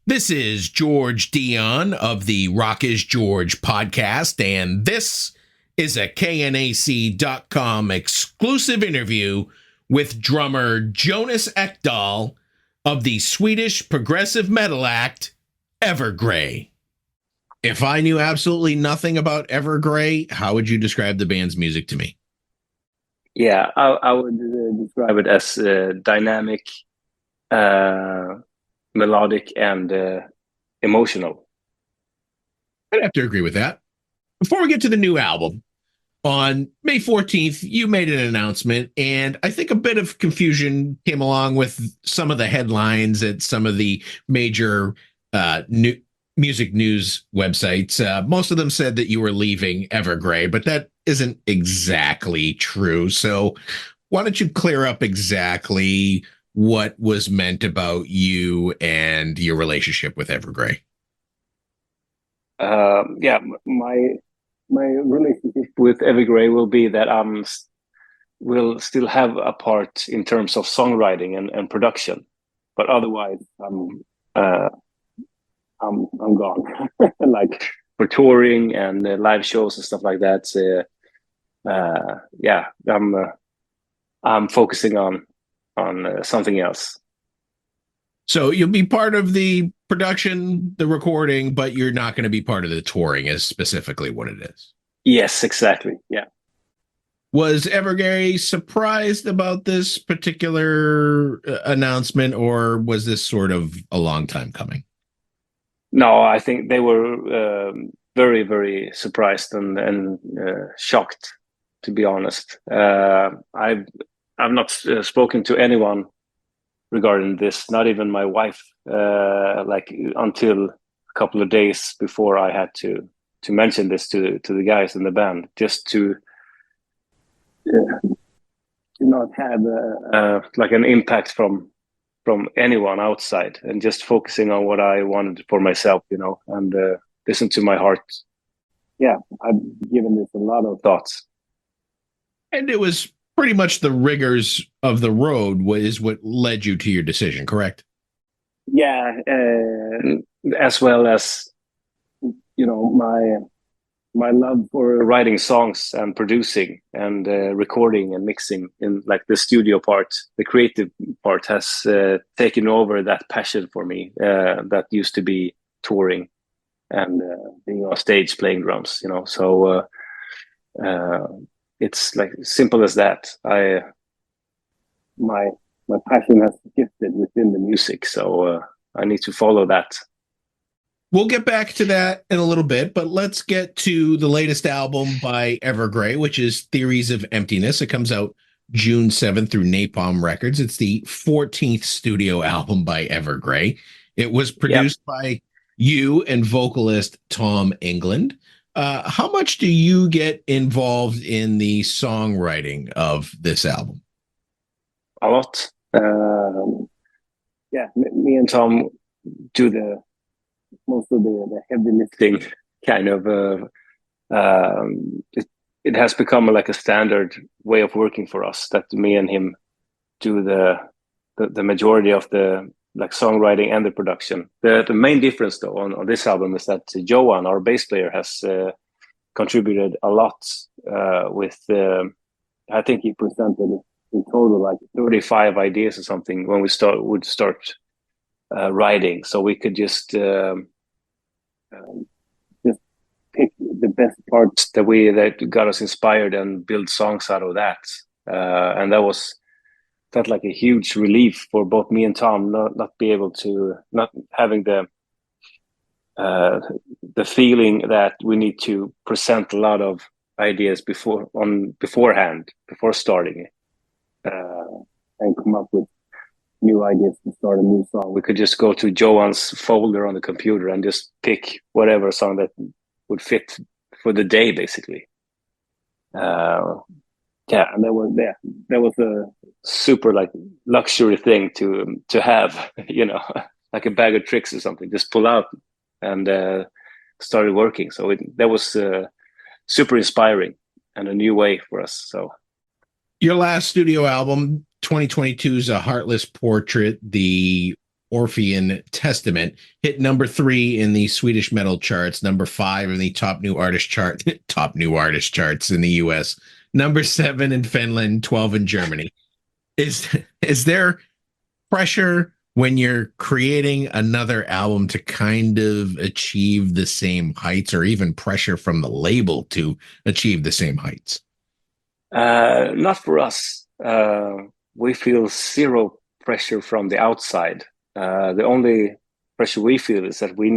This is George Dionne of the Rock is George podcast, and this is a KNAC.com exclusive interview with drummer Jonas Ekdahl of the Swedish progressive metal act EVERGREY. If I knew absolutely nothing about EVERGREY, how would you describe the band's music to me? Yeah, I would describe it as dynamic, melodic, and emotional. I'd have to agree with that. Before we get to the new album, on May 14th, you made an announcement, and I think a bit of confusion came along with some of the headlines at some of the major new music news websites. Most of them said that you were leaving EVERGREY, but that isn't exactly true. So why don't you clear up exactly what was meant about you and your relationship with EVERGREY? Yeah, my relationship with EVERGREY will be that will still have a part in terms of songwriting and production, but otherwise I'm gone. Like for touring and live shows and stuff like that. Yeah, I'm focusing on something else. So you'll be part of the production, the recording, but you're not going to be part of the touring, is specifically what it is. Yes, exactly. Yeah. Was EVERGREY surprised about this particular announcement, or was this sort of a long time coming? No, I think they were very, very surprised and shocked, to be honest. I've not spoken to anyone regarding this, not even my wife, like until a couple of days before I had to mention this to the guys in the band, just to not have like an impact from anyone outside, and just focusing on what I wanted for myself, and listen to my heart. Yeah, I've given this a lot of thoughts. And it was pretty much the rigors of the road was what led you to your decision, correct? Yeah, as well as my love for writing songs and producing and recording and mixing, in like the studio part, the creative part has taken over that passion for me that used to be touring and being on stage playing drums. So it's like simple as that. My passion has shifted within the music, so I need to follow that. We'll get back to that in a little bit, but let's get to the latest album by EVERGREY, which is Theories of Emptinaess. It comes out June 7th through Napalm Records. It's the 14th studio album by EVERGREY. It was produced by you and vocalist Tom England. How much do you get involved in the songwriting of this album? A lot. Yeah, me and Tom do the most of the heavy lifting, kind of. It has become like a standard way of working for us, that me and him do the majority of the like songwriting and the production. The main difference though on this album is that Johan, our bass player, has contributed a lot with I think he presented in total like 35 ideas or something when we would start writing, so we could just pick the best parts that got us inspired and build songs out of that. And that felt like a huge relief for both me and Tom, not having the feeling that we need to present a lot of ideas beforehand, before starting, and come up with new ideas to start a new song. We could just go to Johan's folder on the computer and just pick whatever song that would fit for the day, basically. Yeah, and that was a super like luxury thing to have, like a bag of tricks or something. Just pull out and started working. So that was super inspiring and a new way for us. So your last studio album, 2022, is A Heartless Portrait. The Orphean Testament hit #3 in the Swedish metal charts, #5 in the top new artist chart, top new artist charts in the US, #7 in Finland, 12 in Germany. Is there pressure when you're creating another album to kind of achieve the same heights, or even pressure from the label to achieve the same heights? Not for us. We feel zero pressure from the outside. The only pressure we feel is that we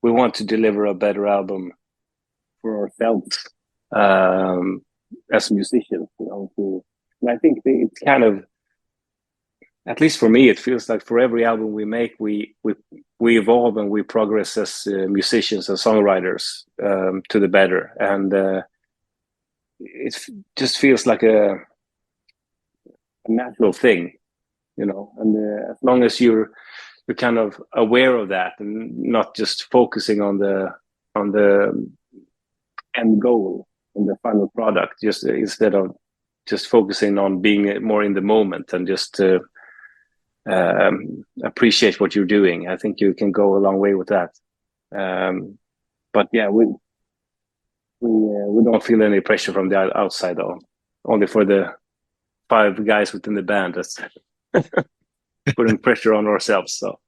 want to deliver a better album for ourselves as musicians. And I think it's kind of, at least for me, it feels like for every album we make, we evolve and we progress as musicians and songwriters to the better, and it just feels like a natural thing, And as long as you're kind of aware of that and not just focusing on the end goal and the final product, just instead of just focusing on being more in the moment and just appreciate what you're doing, I think you can go a long way with that. But yeah, we don't feel any pressure from the outside, though. Only for the 5 guys within the band that's putting pressure on ourselves. So,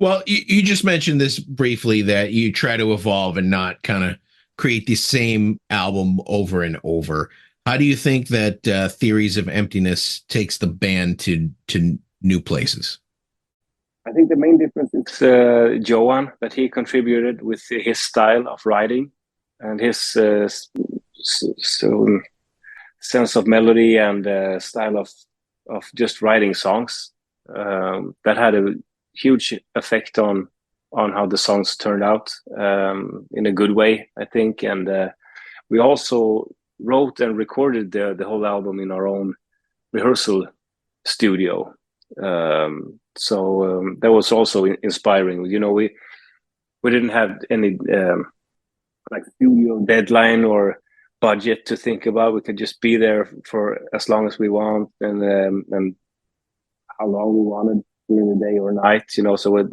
well, you just mentioned this briefly, that you try to evolve and not kind of create the same album over and over. How do you think that Theories of Emptiness takes the band to new places? I think the main difference is Johan, that he contributed with his style of writing and his sense of melody and style of just writing songs. That had a huge effect on how the songs turned out in a good way, I think. And we also wrote and recorded the whole album in our own rehearsal studio. So that was also inspiring. We didn't have any like studio deadline or budget to think about. We could just be there for as long as we want and how long we wanted during the day or night. So it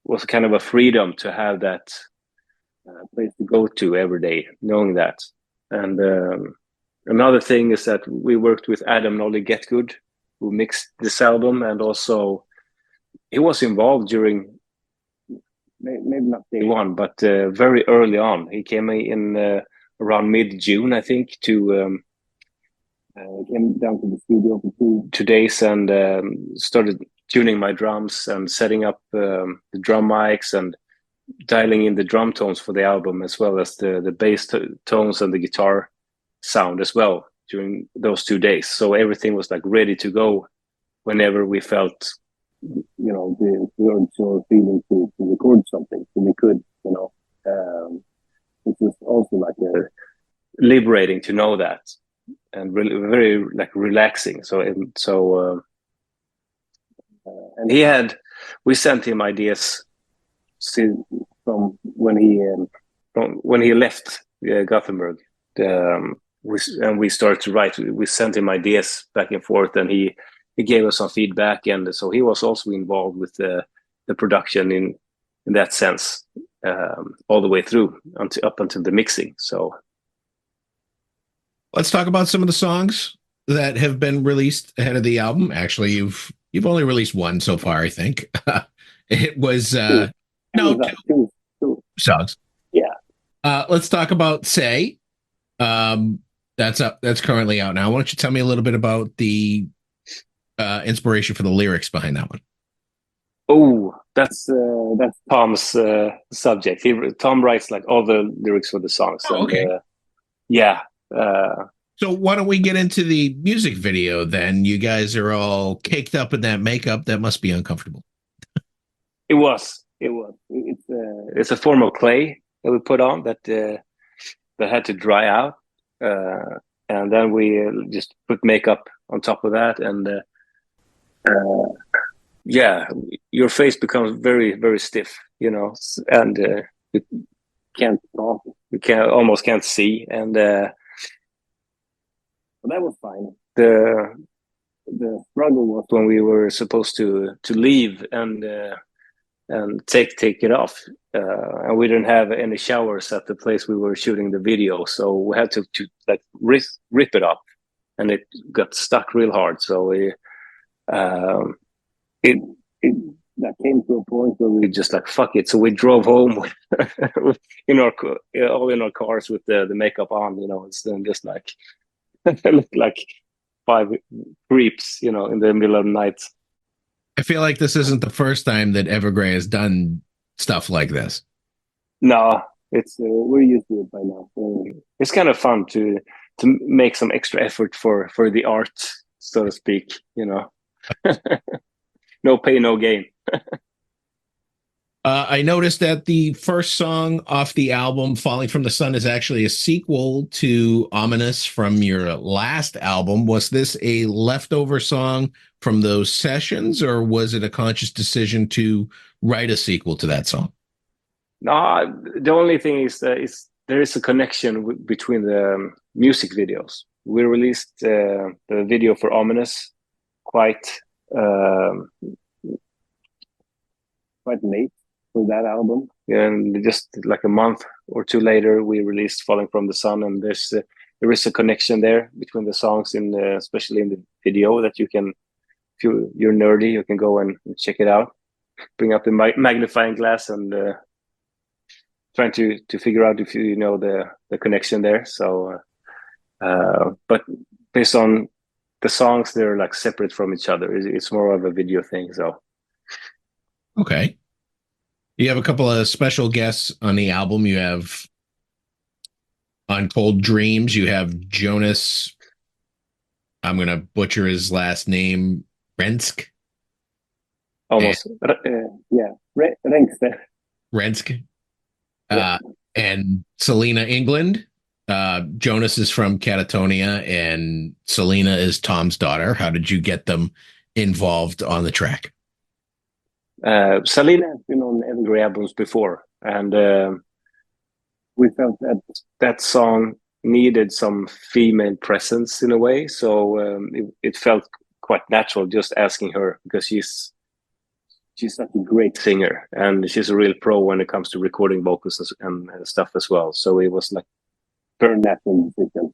was kind of a freedom to have that place to go to every day, knowing that. And another thing is that we worked with Adam Nolly Getgood, who mixed this album, and also he was involved during, maybe not day one, but very early on. He came in around mid-June, I think, to came down to the studio for 2 days and started tuning my drums and setting up the drum mics and dialing in the drum tones for the album, as well as the bass tones and the guitar sound as well during those 2 days. So everything was like ready to go whenever we felt, the urge or feeling to record something. So we could, it was also like liberating to know that, and really very like relaxing. And we sent him ideas from when he left Gothenburg. We started to write. We sent him ideas back and forth, and he gave us some feedback, and so he was also involved with the production in that sense, all the way through up until the mixing. So let's talk about some of the songs that have been released ahead of the album. Actually, you've only released one so far, I think. It was two songs. Yeah. Let's talk about Say. That's currently out now. Why don't you tell me a little bit about the inspiration for the lyrics behind that one? Oh, that's Tom's subject. Tom writes like all the lyrics for the songs. Oh, okay. And, yeah. So why don't we get into the music video then? You guys are all caked up in that makeup. That must be uncomfortable. It was. It's a form of clay that we put on that had to dry out, and then we just put makeup on top of that, and your face becomes very, very stiff, and you can't talk, almost can't see, and that was fine. the struggle was when we were supposed to leave and take it off. And we didn't have any showers at the place we were shooting the video, so we had to like rip it up, and it got stuck real hard. So we it that came to a point where we just like fuck it. So we drove home in our all in our cars with the makeup on, you know, and then just like looked like five creeps, you know, in the middle of the night. I feel like this isn't the first time that Evergrey has done stuff like this. No, it's we're used to it by now. It's kind of fun to make some extra effort for the art, so to speak. You know, no pay, no gain. I noticed that the first song off the album, Falling from the Sun, is actually a sequel to Ominous from your last album. Was this a leftover song from those sessions, or was it a conscious decision to write a sequel to that song? No, the only thing is that there is a connection between the music videos. We released the video for Ominous quite quite late for that album, and just like a month or two later, we released "Falling from the Sun," and there is a connection there between the songs, especially in the video that you can, if you're nerdy, you can go and check it out. Bring up the magnifying glass and trying to figure out if you know the connection there. So, but based on the songs, they're like separate from each other. It's more of a video thing. So, Okay. You have a couple of special guests on the album. You have on Cold Dreams, you have Jonas. I'm going to butcher his last name, Rensk. almost, yeah, Renkse. Rensk. Yeah. And Salina England. Jonas is from Katatonia, and Salina is Tom's daughter. How did you get them involved on the track? Salina has been on Evergrey albums before, and we felt that that song needed some female presence in a way. So it felt quite natural just asking her, because she's such a great singer, and she's a real pro when it comes to recording vocals and stuff as well. So it was like very natural decision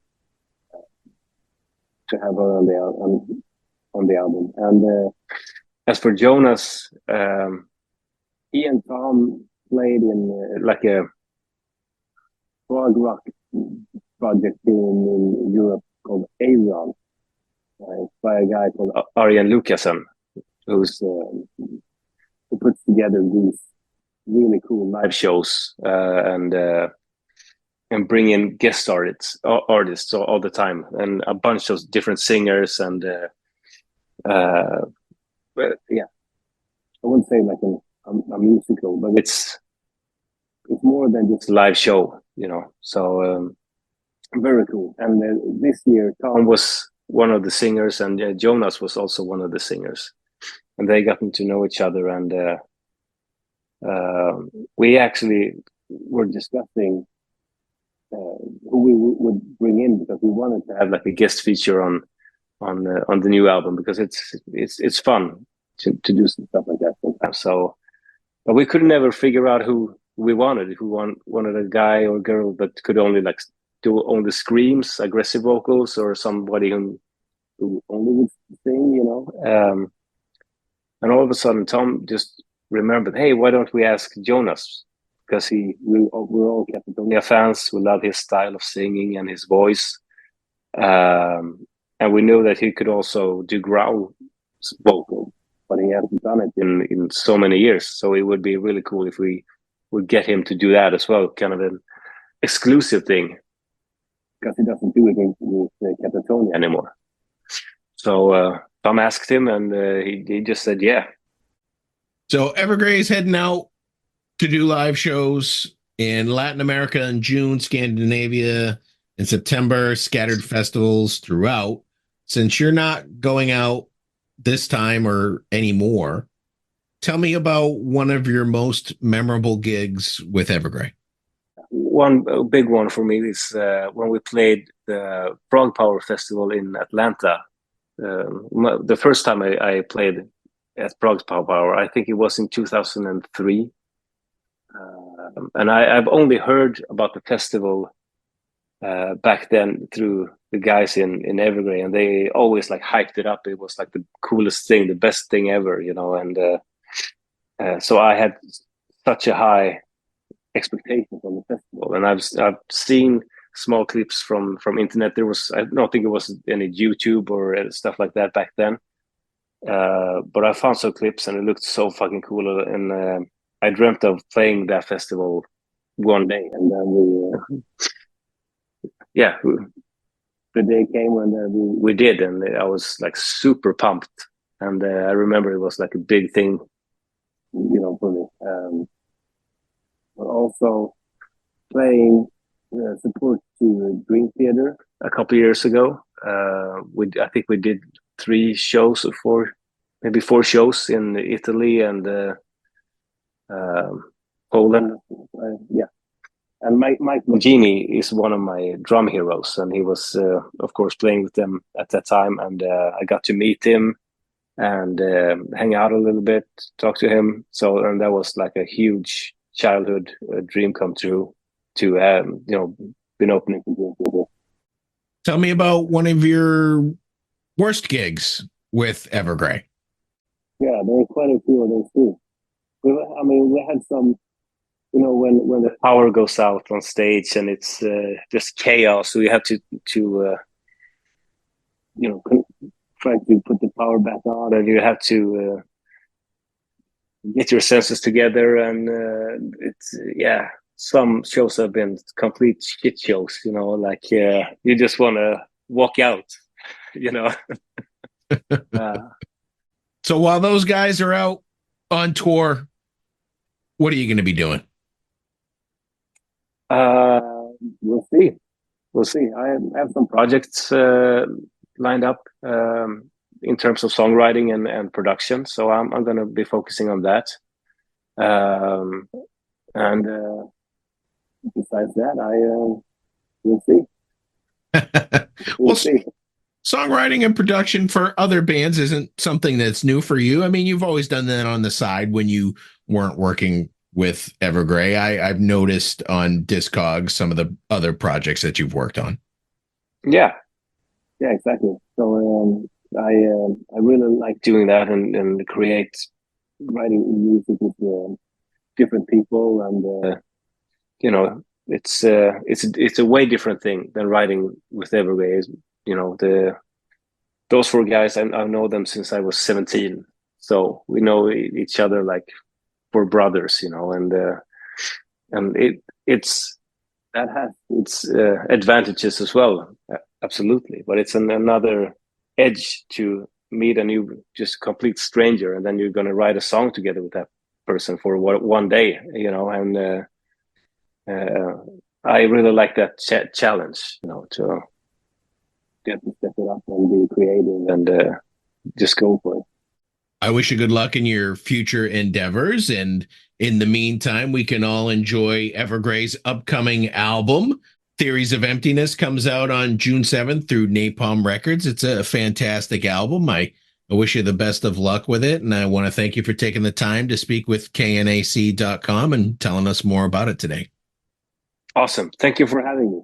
to have her on the album. And as for Jonas, he and Tom played in like a prog rock project in Europe called Arion. It's by a guy called Arjen Lucassen, who puts together these really cool live shows and bring in guest artists all the time, and a bunch of different singers and but yeah, I wouldn't say like a musical, but it's more than just a live show, you know. So very cool. And this year, Tom was one of the singers, and Jonas was also one of the singers, and they gotten to know each other. And we actually were discussing who we would bring in, because we wanted to have like a guest feature on the new album, because it's fun to do some stuff like that sometimes. So, but we could never figure out who we wanted. If we wanted a guy or girl that could only like do only screams, aggressive vocals, or somebody who only would sing, you know. And all of a sudden, Tom just remembered, hey, why don't we ask Jonas? Because we're all KATATONIA fans. We love his style of singing and his voice. And we know that he could also do growl vocal, but he hasn't done it in so many years. So it would be really cool if we would get him to do that as well, kind of an exclusive thing, because he doesn't do it with KATATONIA anymore. So Tom asked him, and he just said, yeah. So Evergrey is heading out to do live shows in Latin America in June, Scandinavia in September, scattered festivals throughout. Since you're not going out this time or anymore, tell me about one of your most memorable gigs with Evergrey. One big one for me is when we played the Frog Power Festival in Atlanta The first time I played at Prague's Power Hour, I think it was in 2003. And I've only heard about the festival back then through the guys in Evergrey, and they always like hyped it up. It was like the coolest thing, the best thing ever, you know. And so I had such a high expectation from the festival, and I've seen small clips from internet. I don't think it was any YouTube or stuff like that back then, but I found some clips and it looked so fucking cool. And I dreamt of playing that festival one day, and then the day came when we did, and I was like super pumped. And I remember it was like a big thing, you know, for me. But also playing support to Dream Theater a couple of years ago. I think we did 3 shows or maybe 4 shows in Italy and Poland. And Mike Magini is one of my drum heroes, and he was, of course, playing with them at that time. And I got to meet him and hang out a little bit, talk to him. And that was like a huge childhood dream come true to been opening for Dream Theater. Tell me about one of your worst gigs with Evergrey. Yeah, there were quite a few of those too. We had some, you know, when the power goes out on stage and it's just chaos. So you have to try to put the power back on, and you have to get your senses together. And some shows have been complete shit shows. You know, like you just want to walk out. You know. So while those guys are out on tour, what are you going to be doing? We'll see. I have some projects lined up in terms of songwriting and production, so I'm going to be focusing on that. And besides that, we'll see. We'll see. Songwriting and production for other bands isn't something that's new for you. I mean, you've always done that on the side when you weren't working with Evergrey. I've noticed on Discogs some of the other projects that you've worked on. Yeah, exactly. So I really like doing that and writing music with different people, and it's a way different thing than writing with Evergrey. You know, those 4 guys, I know them since I was 17, so we know each other like 4 brothers, you know, and it's advantages as well, absolutely. But it's another edge to meet a new, just complete stranger, and then you're going to write a song together with that person for one day, you know. And I really like that challenge, you know, to get to step it up and be creative and just go for it. I wish you good luck in your future endeavors. And in the meantime, we can all enjoy Evergrey's upcoming album. Theories of Emptiness comes out on June 7th through Napalm Records. It's a fantastic album. I wish you the best of luck with it. And I want to thank you for taking the time to speak with KNAC.com and telling us more about it today. Awesome. Thank you for having me.